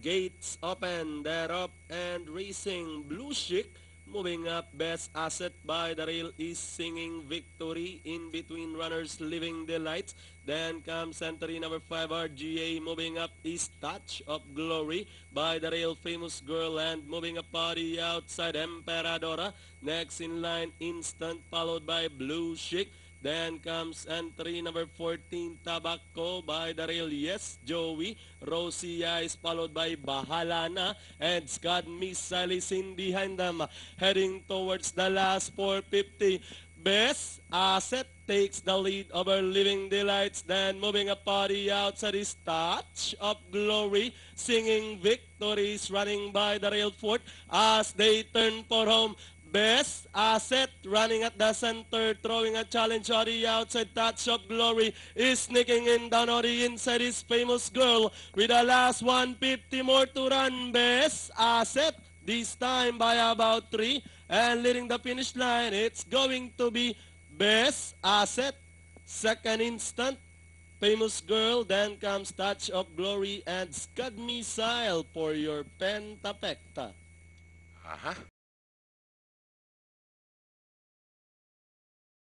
gates open, they're up and racing. Blue Chic moving up, best asset by the rail is singing victory. In between runners, living delights. Then comes entry number 5, RGA. Moving up is Touch of Glory by the rail, Famous Girl. And moving up party outside, Emperadora. Next in line, Instant, followed by Blue Chic. Then comes entry number 14, Tobacco by the rail. Yes, Joey. Rosie is followed by Bahalana. And Scott Missile is in behind them. Heading towards the last 450. Best Asset takes the lead over Living Delights. Then moving a party outside is Touch of Glory. Singing victories running by the rail fort as they turn for home. Best Asset running at the center, throwing a challenge on the outside. Touch of Glory is sneaking in down on the inside is Famous Girl with the last 150 more to run. Best Asset this time by about 3 and leading the finish line. It's going to be Best Asset, second Instant, Famous Girl, then comes Touch of Glory and Scud Missile for your Pentapecta. Aha.